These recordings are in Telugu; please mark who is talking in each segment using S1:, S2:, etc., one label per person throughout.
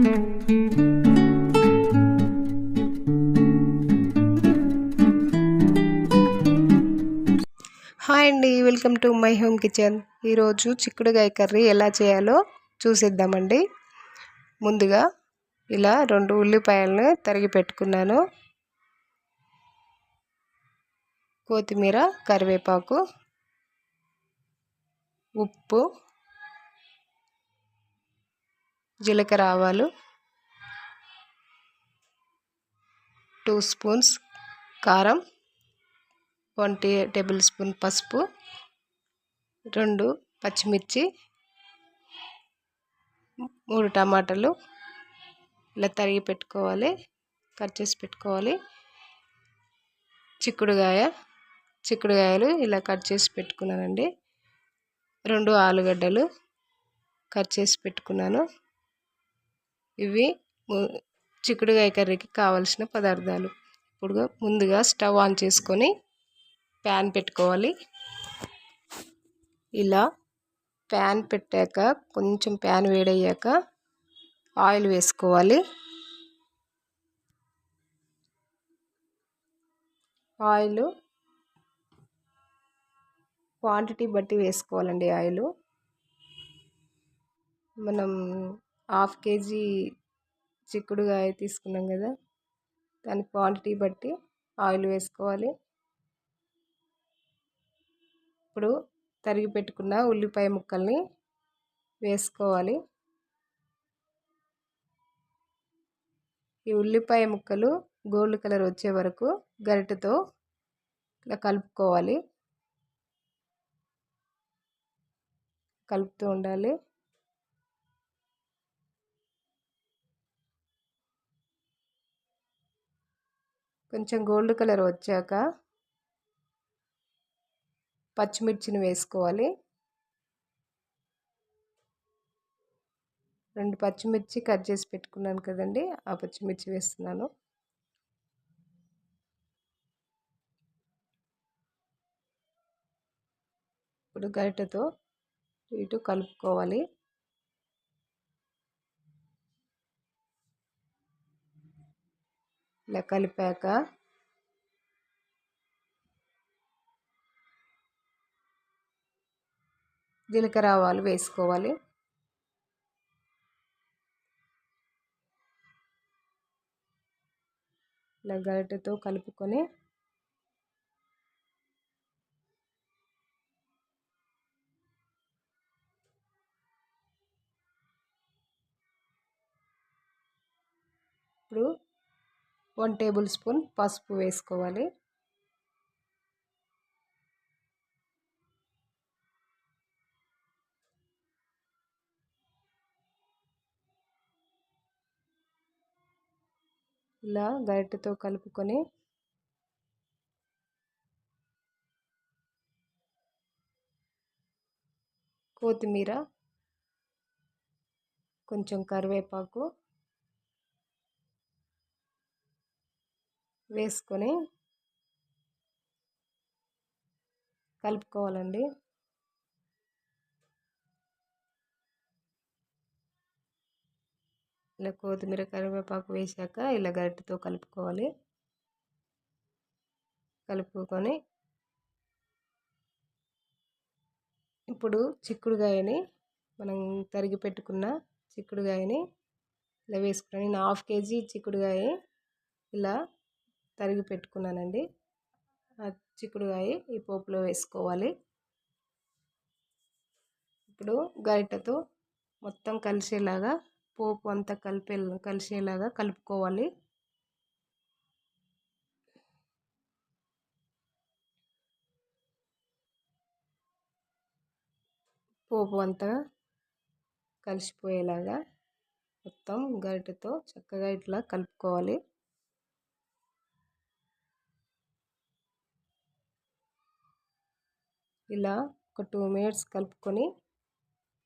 S1: హాయ్ అండి, welcome to my home kitchen. ఈరోజు చిక్కుడుగాయ కర్రీ ఎలా చేయాలో చూసేద్దామండి. ముందుగా ఇలా 2 ఉల్లిపాయలను తరిగి పెట్టుకున్నాను. కొత్తిమీర, కరివేపాకు, ఉప్పు, జీలకర్ర, ఆవాలు, 2 స్పూన్స్ కారం, 1 టేబుల్ స్పూన్ పసుపు, 2 పచ్చిమిర్చి, 3 టమాటాలు ఇలా తరిగి పెట్టుకోవాలి, కట్ చేసి పెట్టుకోవాలి. చిక్కుడుగాయలు ఇలా కట్ చేసి పెట్టుకున్నానండి. 2 ఆలుగడ్డలు కట్ చేసి పెట్టుకున్నాను. ఇవి చిక్కుడుగాయ కర్రీకి కావలసిన పదార్థాలు. ఇప్పుడు ముందుగా స్టవ్ ఆన్ చేసుకొని ప్యాన్ పెట్టుకోవాలి. ఇలా ప్యాన్ పెట్టాక కొంచెం ప్యాన్ వేడయ్యాక ఆయిల్ వేసుకోవాలి. ఆయిల్ క్వాంటిటీ బట్టి వేసుకోవాలండి. ఆయిల్ మనం 1/2 కేజీ చిక్కుడుగాయ తీసుకున్నాం కదా, దాని క్వాంటిటీ బట్టి ఆయిల్ వేసుకోవాలి. ఇప్పుడు తరిగి పెట్టుకున్న ఉల్లిపాయ ముక్కల్ని వేసుకోవాలి. ఈ ఉల్లిపాయ ముక్కలు గోల్డ్ కలర్ వచ్చే వరకు గరిటెతో ఇలా కలుపుకోవాలి. కలుపుతూ ఉండాలి. కొంచెం గోల్డ్ కలర్ వచ్చాక పచ్చిమిర్చిని వేసుకోవాలి. 2 పచ్చిమిర్చి కట్ చేసి పెట్టుకున్నాను కదండి, ఆ పచ్చిమిర్చి వేస్తున్నాను. ఇప్పుడు గరిటెతో ఇటు కలుపుకోవాలి. ఇలా కలిపాక జీలకర్ర, ఆవాలు వేసుకోవాలి. ఇలా గరిటెతో కలుపుకొని ఇప్పుడు 1 టేబుల్ స్పూన్ పసుపు వేసుకోవాలి. ఇలా గరిటెతో కలుపుకొని కొత్తిమీర, కొంచెం కరివేపాకు వేసుకొని కలుపుకోవాలండి. ఇలా కొత్తిమీర, కరివేపాకు వేసాక ఇలా గరిటెతో కలుపుకోవాలి. కలుపుకొని ఇప్పుడు చిక్కుడుగాయని మనం తరిగి పెట్టుకున్న చిక్కుడుగాయని ఇలా వేసుకున్నాను. నేను 1/2 కేజీ చిక్కుడుగాయ ఇలా తరిగి పెట్టుకున్నానండి. ఆ చిక్కుడుగాయ ఈ పోపులో వేసుకోవాలి. ఇప్పుడు గరిటెతో మొత్తం కలిసేలాగా పోపు అంతా కలిసేలాగా కలుపుకోవాలి. పోపు అంతా కలిసిపోయేలాగా మొత్తం గరిటెతో చక్కగా ఇట్లా కలుపుకోవాలి. ఇలా ఒక 2 మినిట్స్ కలుపుకొని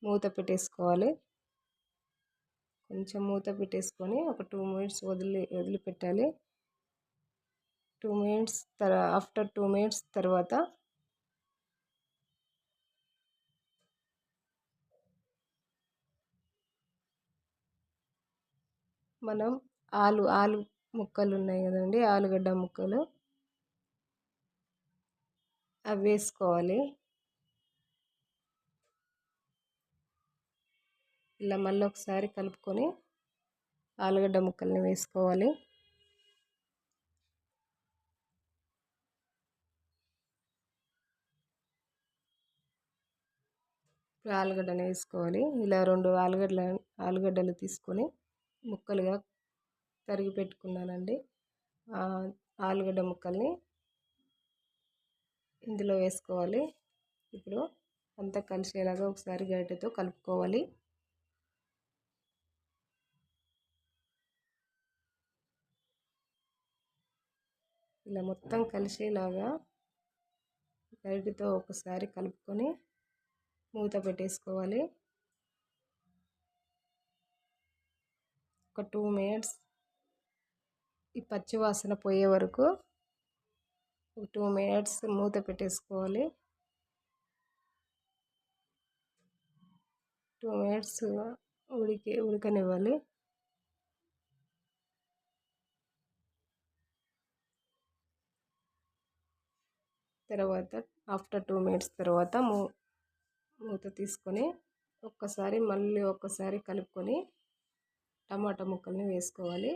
S1: మూత పెట్టేసుకోవాలి. కొంచెం మూత పెట్టేసుకొని ఒక 2 మినిట్స్ వదిలిపెట్టాలి. 2 మినిట్స్ ఆఫ్టర్ 2 మినిట్స్ తర్వాత మనం ఆలు ముక్కలు ఉన్నాయి కదండి, ఆలుగడ్డ ముక్కలు అవి వేసుకోవాలి. ఇలా మళ్ళీ ఒకసారి కలుపుకొని ఆలుగడ్డ ముక్కల్ని వేసుకోవాలి. ఇప్పుడు ఆలుగడ్డని వేసుకోవాలి. ఇలా 2 ఆలుగడ్డలు తీసుకొని ముక్కలుగా తరిగి పెట్టుకున్నానండి. ఆలుగడ్డ ముక్కల్ని ఇందులో వేసుకోవాలి. ఇప్పుడు అంతా కలిసేలాగా ఒకసారి గరిటెతో కలుపుకోవాలి. ఇలా మొత్తం కలిసేలాగా గరిటెతో ఒకసారి కలుపుకొని మూత పెట్టేసుకోవాలి. ఒక 2 మినిట్స్ ఈ పచ్చి వాసన పోయే వరకు 2 మినిట్స్ మూత పెట్టేసుకోవాలి. 2 మినిట్స్ ఉడకనివ్వాలి. తర్వాత ఆఫ్టర్ 2 మినిట్స్ తర్వాత మూత తీసుకొని మళ్ళీ ఒక్కసారి కలుపుకొని టమాటా ముక్కల్ని వేసుకోవాలి.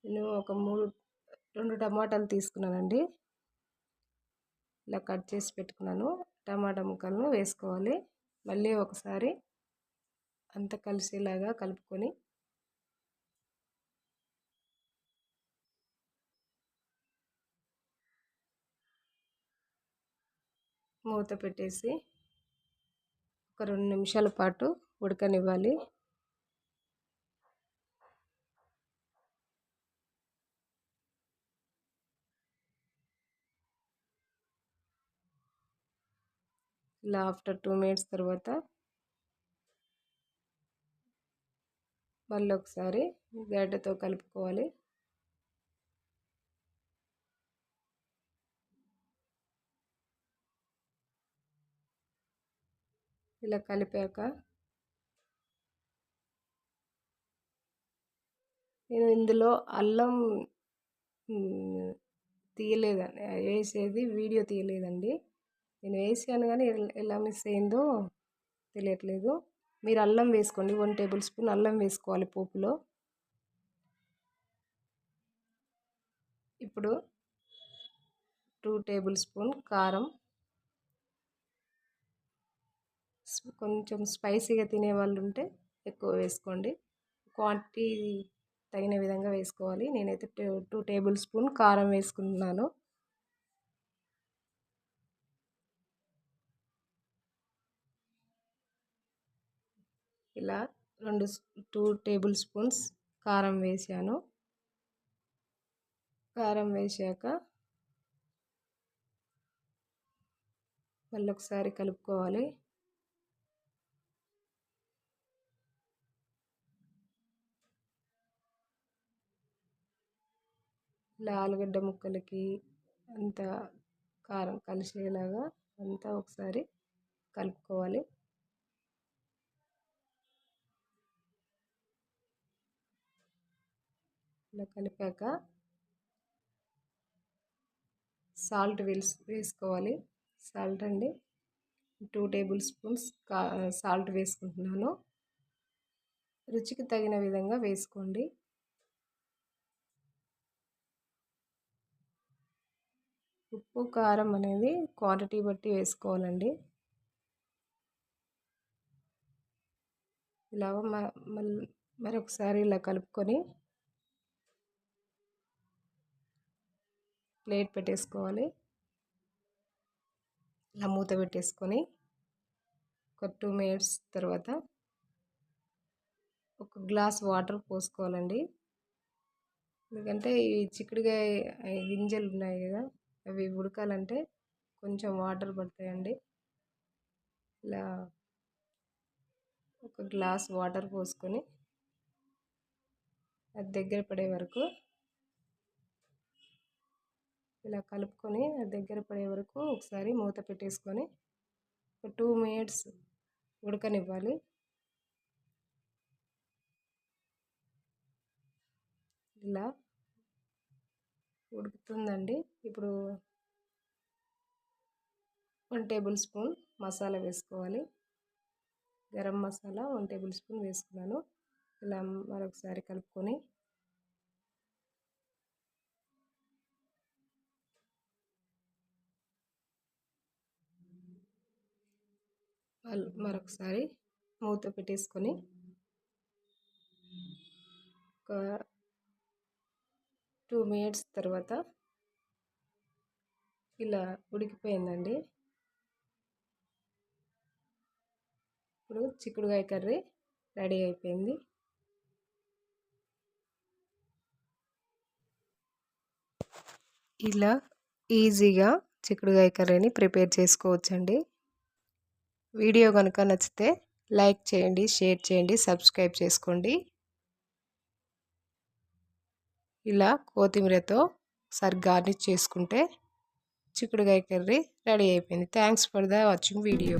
S1: నేను 2 టమాటాలు తీసుకున్నానండి. ఇలా కట్ చేసి పెట్టుకున్నాను. టమాటా ముక్కలను వేసుకోవాలి. మళ్ళీ ఒకసారి అంతా కలిసేలాగా కలుపుకొని మూత పెట్టేసి ఒక 2 నిమిషాల పాటు ఉడకనివ్వాలి. ఇలా ఆఫ్టర్ 2 మినిట్స్ తర్వాత మళ్ళీ ఒకసారి గరిటెతో కలుపుకోవాలి. ఇలా కలిపాక నేను ఇందులో అల్లం తీయలేదండి, వేసేది వీడియో తీయలేదండి. నేను వేసాను కానీ ఎలా మిస్ అయిందో తెలియట్లేదు. మీరు అల్లం వేసుకోండి. 1 టేబుల్ స్పూన్ అల్లం వేసుకోవాలి పోపులో. ఇప్పుడు 2 టేబుల్ స్పూన్ కారం. కొంచెం స్పైసీగా తినే వాళ్ళు ఉంటే ఎక్కువ వేసుకోండి. క్వాంటిటీ తగిన విధంగా వేసుకోవాలి. నేనైతే 2 టేబుల్ స్పూన్ కారం వేసుకుంటున్నాను. ఇలా 2 టేబుల్ స్పూన్స్ కారం వేసాను. కారం వేసాక మళ్ళీ ఒకసారి కలుపుకోవాలి. ఇలా ఆలుగడ్డ ముక్కలకి అంతా కారం కలిసేలాగా అంతా ఒకసారి కలుపుకోవాలి. ఇలా కలిపాక సాల్ట్ వేసుకోవాలి. సాల్ట్ అండి 2 టేబుల్ స్పూన్స్ సాల్ట్ వేసుకుంటున్నాను. రుచికి తగిన విధంగా వేసుకోండి. ఉప్పు కారం అనేది క్వాంటిటీ బట్టి వేసుకోవాలండి. ఇలా మరొకసారి ఇలా కలుపుకొని ప్లేట్ పెట్టేసుకోవాలి. ఇలా మూత పెట్టేసుకొని ఒక 2 మినిట్స్ తర్వాత ఒక గ్లాస్ వాటర్ పోసుకోవాలండి. ఎందుకంటే ఈ చిక్కుడుకాయ గింజలు ఉన్నాయి కదా, అవి ఉడకాలంటే కొంచెం వాటర్ పడతాయండి. ఇలా ఒక గ్లాస్ వాటర్ పోసుకొని అది దగ్గర పడే వరకు ఇలా కలుపుకొని అది దగ్గర పడే వరకు ఒకసారి మూత పెట్టేసుకొని ఒక 2 మినిట్స్ ఉడకనివ్వాలి. ఇలా ఉడుకుతుందండి. ఇప్పుడు 1 టేబుల్ స్పూన్ మసాలా వేసుకోవాలి. గరం మసాలా 1 టేబుల్ స్పూన్ వేసుకున్నాను. ఇలా మరొకసారి కలుపుకొని మరొకసారి మూత పెట్టేసుకొని ఒక 2 మినిట్స్ తర్వాత ఇలా ఉడికిపోయిందండి. ఇప్పుడు చిక్కుడుకాయ కర్రీ రెడీ అయిపోయింది. ఇలా ఈజీగా చిక్కుడుకాయ కర్రీని ప్రిపేర్ చేసుకోవచ్చండి. వీడియో కనుక నచ్చితే లైక్ చేయండి, షేర్ చేయండి, సబ్స్క్రైబ్ చేసుకోండి. ఇలా కొత్తిమీరతో ఒకసారి గార్నిష్ చేసుకుంటే చిక్కుడుకాయ కర్రీ రెడీ అయిపోయింది. Thanks for the watching video.